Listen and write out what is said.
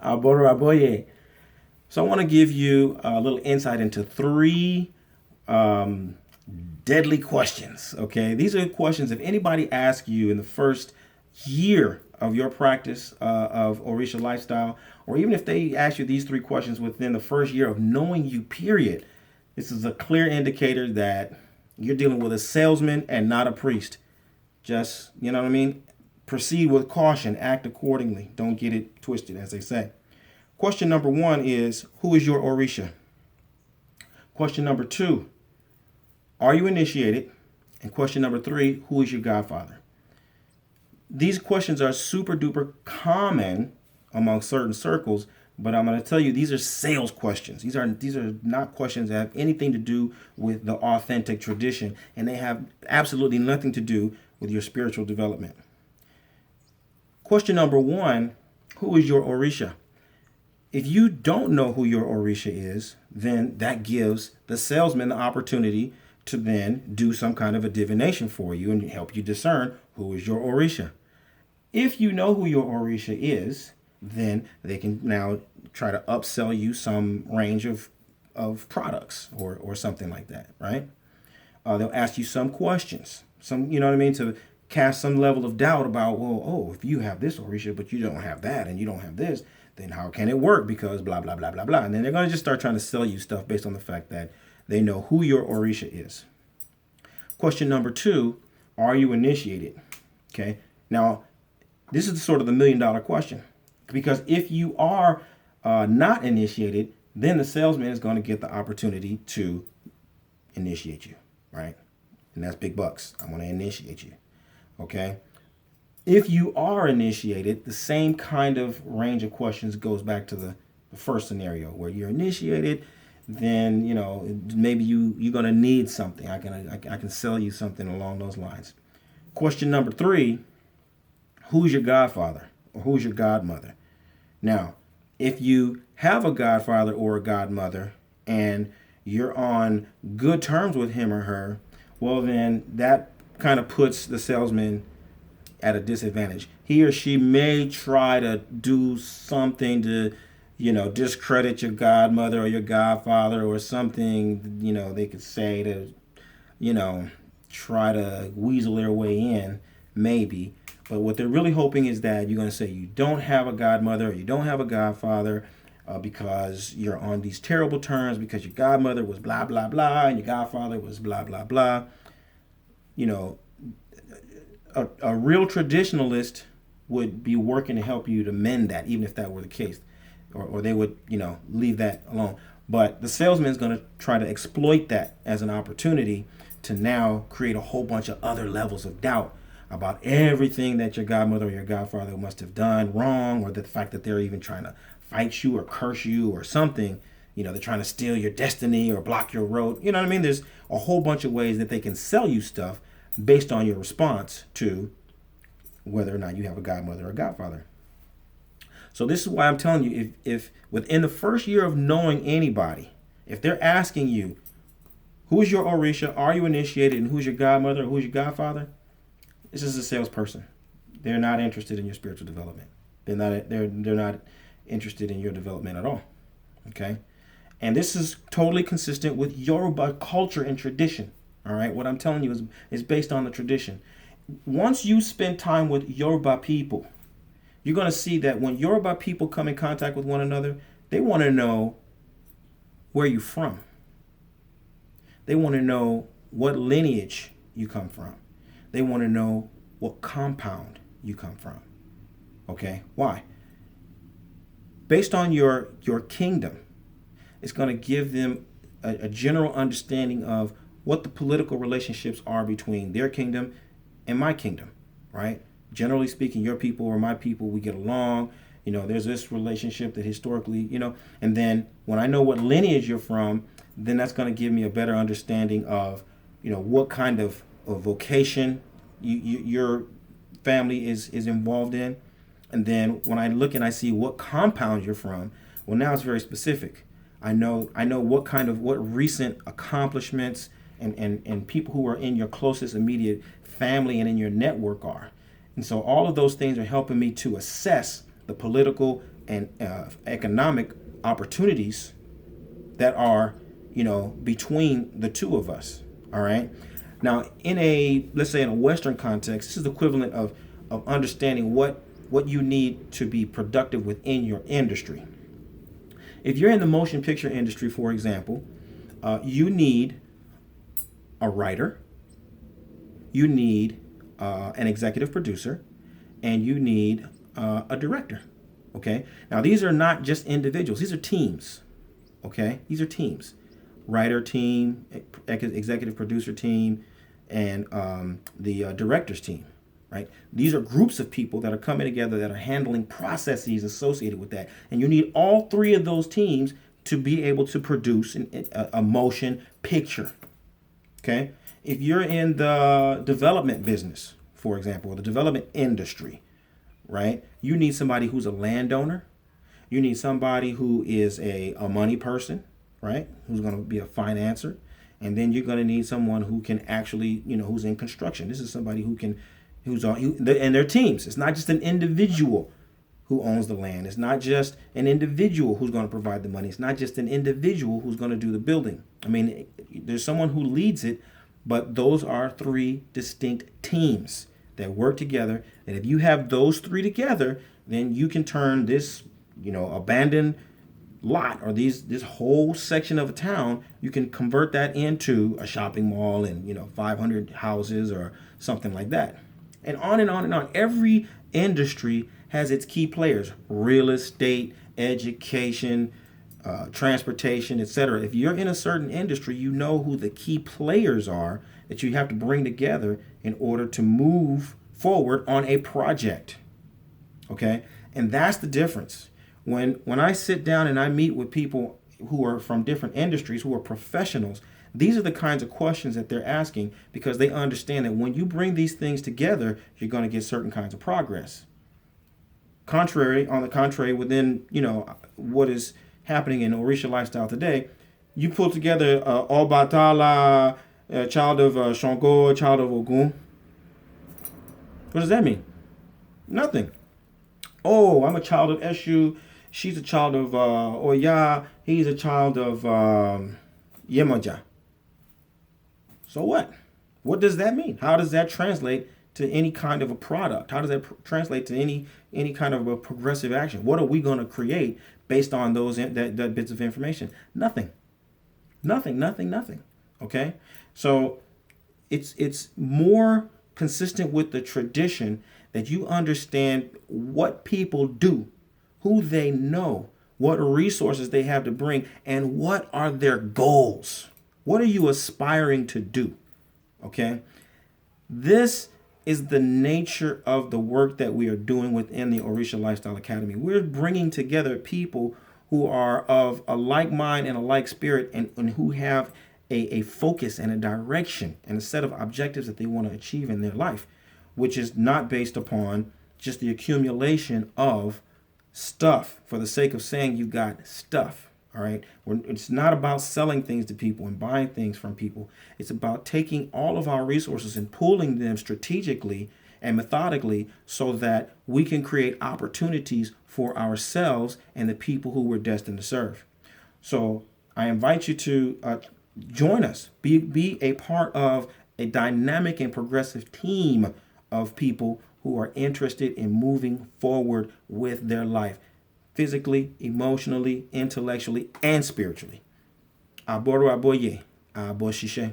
Aboro aboye. So I want to give you a little insight into three um, deadly questions. Okay, these are questions. If anybody asks you in the first year of your practice of Orisha lifestyle, or even if they ask you these three questions within the first year of knowing you, period, this is a clear indicator that you're dealing with a salesman and not a priest. Just, you know what I mean? Proceed with caution, act accordingly. Don't get it twisted, as they say. Question number one is, who is your Orisha? Question number two, are you initiated? And question number three, who is your godfather? These questions are super duper common among certain circles, but I'm going to tell you these are sales questions. These are not questions that have anything to do with the authentic tradition, and they have absolutely nothing to do with your spiritual development. Question number one, who is your Orisha? If you don't know who your Orisha is, then that gives the salesman the opportunity to then do some kind of a divination for you and help you discern who is your Orisha. If you know who your Orisha is, then they can now try to upsell you some range of products or something like that, right? They'll ask you some questions, you know what I mean, to cast some level of doubt about, well, oh, if you have this Orisha, but you don't have that, and you don't have this, then how can it work? Because blah, blah, blah, blah, blah. And then they're going to just start trying to sell you stuff based on the fact that they know who your Orisha is. Question number two, are you initiated? Okay. Now, this is sort of the $1,000,000 question. Because if you are not initiated, then the salesman is going to get the opportunity to initiate you, right? And that's big bucks. I want to initiate you. Okay. If you are initiated, the same kind of range of questions goes back to the first scenario where you're initiated. Then, you know, maybe you're going to need something. I can sell you something along those lines. Question number three, who's your godfather or who's your godmother? Now, if you have a godfather or a godmother and you're on good terms with him or her, well, then that kind of puts the salesman at a disadvantage. He or she may try to do something to, you know, discredit your godmother or your godfather or something, you know, they could say to, you know, try to weasel their way in, maybe. But what they're really hoping is that you're going to say you don't have a godmother or you don't have a godfather because you're on these terrible terms because your godmother was blah, blah, blah, and your godfather was blah, blah, blah. You know, a real traditionalist would be working to help you to mend that, even if that were the case. Or they would, you know, leave that alone. But the salesman is going to try to exploit that as an opportunity to now create a whole bunch of other levels of doubt about everything that your godmother or your godfather must have done wrong, or the fact that they're even trying to fight you or curse you or something. You know, they're trying to steal your destiny or block your road. You know what I mean? There's a whole bunch of ways that they can sell you stuff based on your response to whether or not you have a godmother or godfather. So this is why I'm telling you, if within the first year of knowing anybody, if they're asking you, who's your Orisha, are you initiated, and who's your godmother or who's your godfather, this is a salesperson. They're not interested in your spiritual development. They're not interested in your development at all. Okay? And this is totally consistent with Yoruba culture and tradition. All right? What I'm telling you is based on the tradition. Once you spend time with Yoruba people, you're going to see that when Yoruba people come in contact with one another, they want to know where you're from. They want to know what lineage you come from. They want to know what compound you come from. Okay? Why? Based on your kingdom, it's going to give them a general understanding of what the political relationships are between their kingdom and my kingdom, right? Generally speaking, your people or my people, we get along. You know, there's this relationship that historically, you know, and then when I know what lineage you're from, then that's going to give me a better understanding of, you know, what kind of vocation your family is involved in. And then when I look and I see what compound you're from, well, now it's very specific. I know what recent accomplishments and people who are in your closest immediate family and in your network are. And so all of those things are helping me to assess the political and economic opportunities that are, between the two of us. All right. Now, let's say in a Western context, this is the equivalent of understanding what you need to be productive within your industry. If you're in the motion picture industry, for example, you need a writer, you need an executive producer, and you need a director. Okay. Now, these are not just individuals; these are teams. Okay, these are teams: writer team, executive producer team, and the director's team. Right? These are groups of people that are coming together that are handling processes associated with that, and you need all three of those teams to be able to produce a motion picture. Okay, if you're in the development business, for example, or the development industry, right? You need somebody who's a landowner. You need somebody who is a money person, right? Who's going to be a financer. And then you're going to need someone who can actually, who's in construction. This is somebody and their teams. It's not just an individual who owns the land. It's not just an individual who's going to provide the money. It's not just an individual who's going to do the building. I mean, there's someone who leads it, but those are three distinct teams that work together. And if you have those three together, then you can turn this, abandoned lot or this whole section of a town, you can convert that into a shopping mall and, 500 houses or something like that. And on and on and on. Every industry has its key players: real estate, education, transportation, etc. If you're in a certain industry, you know who the key players are that you have to bring together in order to move forward on a project. Okay? And that's the difference. When I sit down and I meet with people who are from different industries, who are professionals, these are the kinds of questions that they're asking, because they understand that when you bring these things together, you're going to get certain kinds of progress. On the contrary, within, what is happening in Orisha lifestyle today, you pull together Obatala, a child of Sango, a child of Ogun. What does that mean? Nothing. Oh, I'm a child of Eshu. She's a child of Oya. He's a child of Yemoja. So what? What does that mean? How does that translate to any kind of a product? How does that translate to any kind of a progressive action? What are we going to create based on those that bits of information? Nothing. Okay? So it's more consistent with the tradition that you understand what people do, who they know, what resources they have to bring, and what are their goals. What are you aspiring to do? Okay? This is the nature of the work that we are doing within the Orisha Lifestyle Academy. We're bringing together people who are of a like mind and a like spirit, and who have a focus and a direction and a set of objectives that they want to achieve in their life, which is not based upon just the accumulation of stuff for the sake of saying you got stuff. All right. It's not about selling things to people and buying things from people. It's about taking all of our resources and pooling them strategically and methodically so that we can create opportunities for ourselves and the people who we're destined to serve. So I invite you to join us, be a part of a dynamic and progressive team of people who are interested in moving forward with their life, physically, emotionally, intellectually, and spiritually. Aboro aboye, aboshishe.